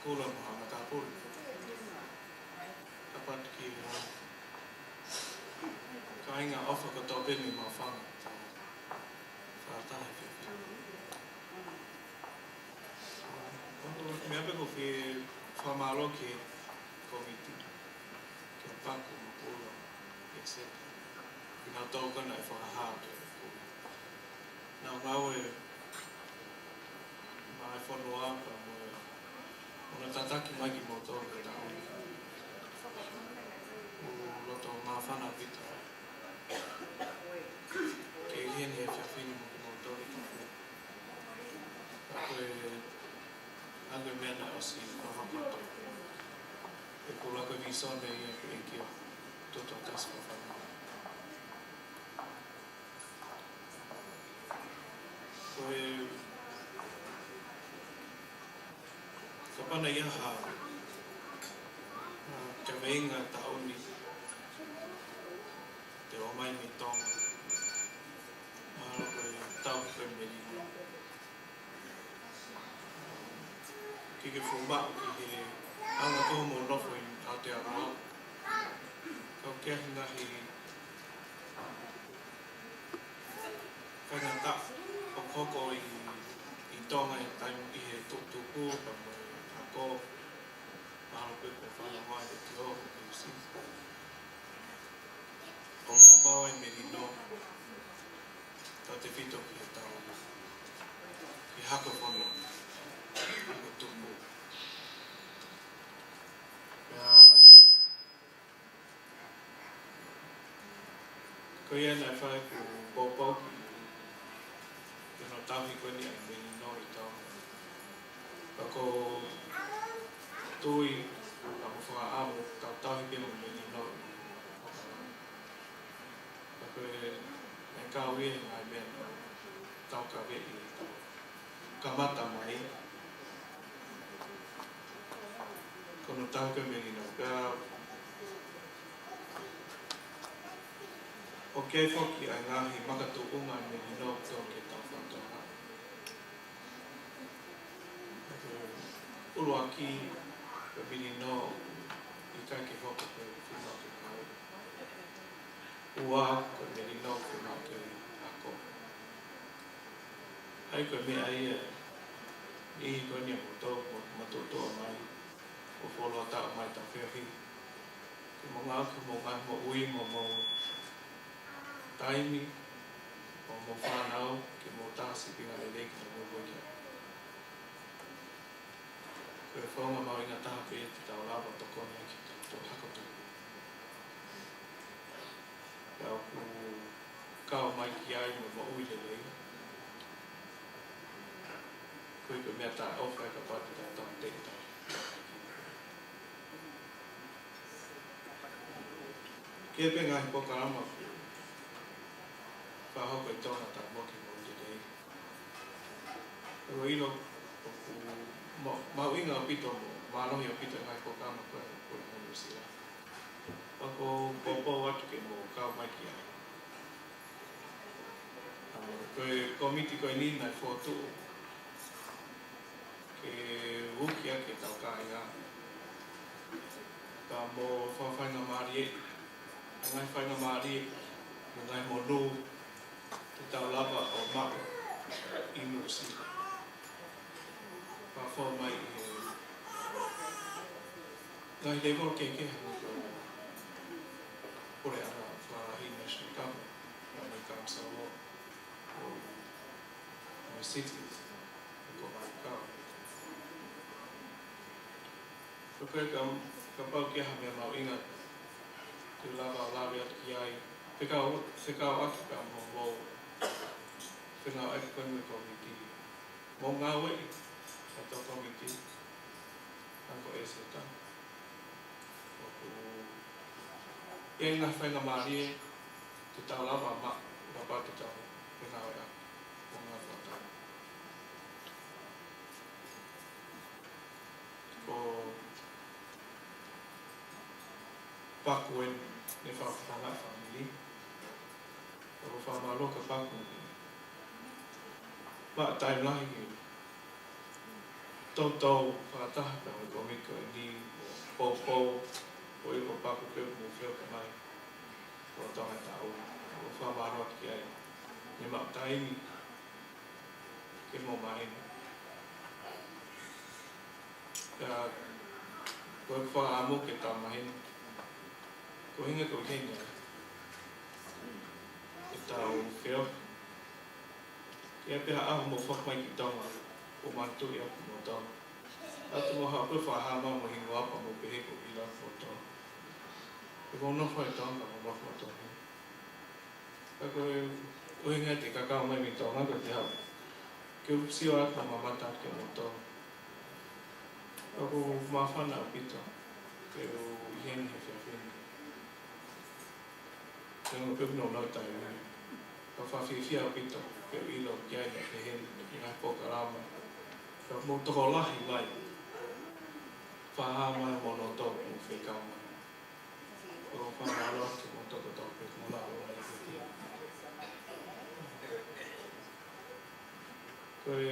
kulo Muhammad Apul dapat ki kainga offer ko tobe ni mafang fata fi me abe ko fi famalo ki komiti ke paku kulo etc ina toka na fa ha na mawe ma fa noa pa mo ona tataki mai ki motor ke ta lo to ma fa na vita che viene a fine motor anche mena aussi prova conto e con la commissione che tutto il task fa poi kapana ya ha che venga tauni te o mai mi tong ma poi tau per me che fumba che ana ko mo no foi a te aro ko ke na hi kana ta ko ko i tonga i tai i he tu ku pa mo ko ma ko ko fa na mai te o ko si o ma ba e me no ta te fito ki ta i hako fono ko tu ku ya ko ia na fa ko po que no tahu ko ni me no i ta ko tui a mo fa amo ta tahu ke mo me no ko e ka wi ai me ta ka ve i ka mata mai ko no tahu ke me no ka okay foki ai ngahi makatu unga me no to ke ta fa to ulu aki ke bini no i ka ke foki ke fina ke kau ua ke bini no fina ke ako ai ke me ai i ko ni mo to mai o folo ta mai ta fehi ke mo nga mo ui mo taimi o mo whanau ke mo tāsi pinga le leki na mo boia. Koe whaunga mau inga taha pe te tau lawa tokoni aki tō hakotu. Kau ku kau mai ki ai mo ui le lei. Koe ko mea tā awhai ka pati tā tau te tau. Kia pe ngahi pokarama ku whahau koe tōna tā moki mo te rei. Ko ino mau inga o pito mo, mālohi o pito ngai pokama koe honu sila. Pako popo atu ke mo kau mai ki ai. Koe komiti koe ni nai whotu ke wuki ake tau kai a. Ka mo whawhainga maari e, ngai whainga maari e, ngai mo nū te tau lava o mako inu sila. Whawha mai e ngai lewa ke hangi ko kore ana wharahi National Government, Whanai Council o my cities, ko mai kau. Ko koe ka pau ki aha mea mau inga te lava o lawe atu ki ai. Whekau atu ka mo whengau ake koe me komiti. Mō ngā wei, a tō komiti, anko e se tā. E ngā whainga maari e, te tau lava ma, wapa te tau, whengau e ake, mō ngā whatau. Ko paku e ne whawhanga family. Ko whamaloka paku. Ma time lahi ki. Tau whakataha ka me komiko ni pōpō o i ko paku peo mo whio ka mai o tonga tau o whamaro ki ai ni mau taimi ke mo mahini ka koe whaamo ke tau mahini ko hinga ko hinga ke tau whio ke peha aho mo whakmai ki tonga o mantu i aku mo tonga atu mo hapa whahama mo hingo apa mo peheko i la mo tonga e mo nofo e tonga mo nofo mo tonga ka koe o hinga te kakao mai mi tonga ko te hau ke upsio ata mamata ke mo tonga ka ko mawhana o pito ke o iheni he whiawhini ke o pepino nau tai ui ka whawhiwhia o pito ke o ilo ki ai na te heni i ngai pokarama ka mo toko lahi mai whahama e mono tō mo whikau mai o whanaro atu mo toko tō pe mo lau o nei te tia koe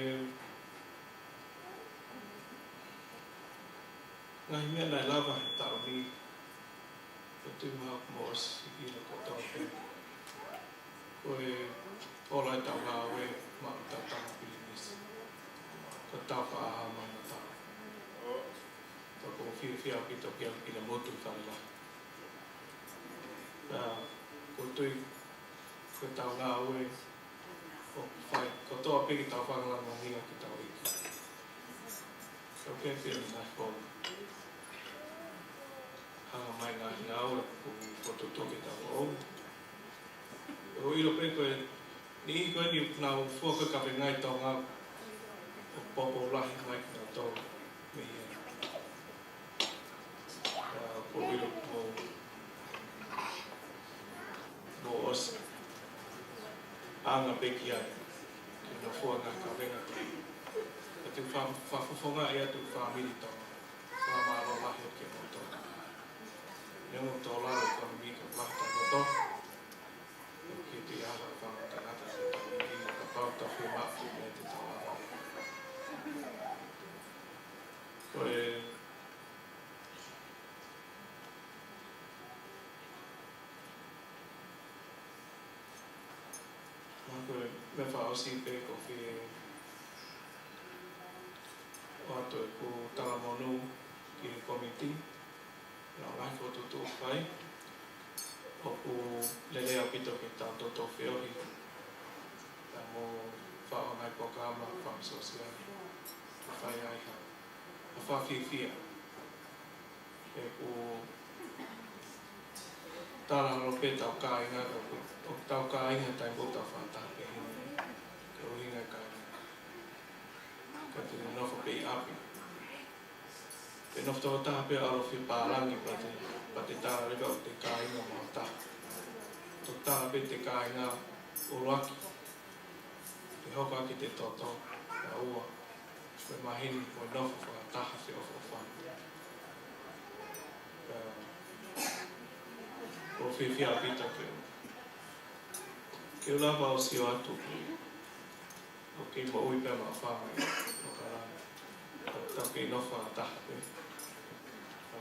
ngahi mea nai lava he tau ni ko tu mahau mo osi i la ko tō pe koe ola e tau ngā oe ma o tau tanga pilinisi ko tau whaahama na tau ko ko whiwhia o pito ki au ki na motu whaila ko tui ko tau ngā oe ko toa piki tau whangalanga hinga ki tau iki so ke whiri nai whonga hanga mai ngā hinga oe ko tutoke tau o o ilo pe koe ni i koe ni nā whuaka kape ngai tau ngā o popo lahi mai ki nā tau me hia ko ilo mo osi anga peki ai ki nā whuaka kape ngā ka te whawhawhonga e atu whamiri tau whamaro lahi o ke mo tau Nemo tō laro i kona mika plata koto ki te ala whamatangata te tau i ka pauta whi matu me te tau ala koe koe me whaosi pe ko whi o ato e ko talamonu ki komiti nā ngai whotutu whai o ku lele a pito ki tā toto whiohi tā mō whao ngai pokama wham sosiali ki whai aiha a whawhiwhia e ku tāra haro pe tau kāinga o tau kāinga tai mōta whātaha ke hini ke o hinga kāinga ka te nofo pe i api Pe nofto taha pe alo whi pārangi pa te tāra rewa o te kāinga mo taha. Tō taha pe te kāinga o roaki. Te hoka ki te toto, ka ua. Koe mahini koe nofo whaka taha whi ofo whanu. Ko whi whia pita ke o. Ke o lava o sio atu. O ke mo ui pe ma whama o karanga. Tau ke nofo whaka taha pe.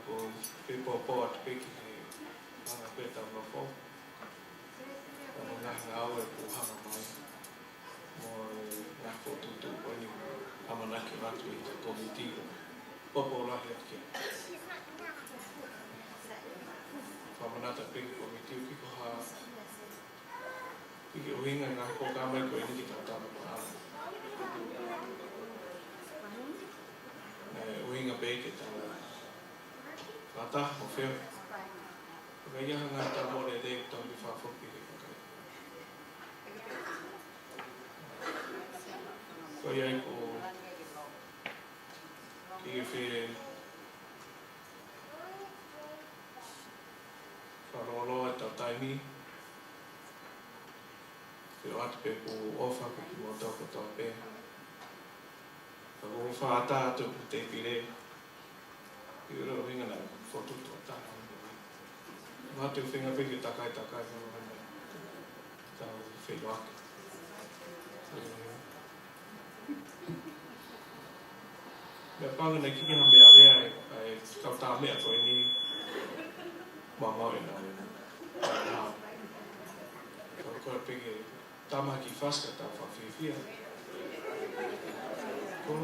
Ko pe popo atu pe ki he hanga pe tau nofo. Tau ngahi ngā aue ku hanga mai. Mo ngā whotutu koe ni hamanaki atu i te komiti o popo rahi atu kia. Whamanata pe ki komiti o kiko ha Piki o hinga ngā poka mai koe ni ki tau tāna ko ala. O hinga pe ki tau Kata, o whio. Ka ia hanga ta mōre re tau ni whawhoki re kakai. Ko iai ko ki e whi wharolo e tau taimi. Whio atu pe ko ofa ko ki mō tau ko tau pe. Ka ko whaata atu ko te pire. Ki ura o hinga nai whotutu a tāna. Ngā te whinga piki takai takai no hana tau whenua. me panga na kiki ha me area ai kauta me ko ni mau ina ko pege tama ki fasta ta fa fifia ko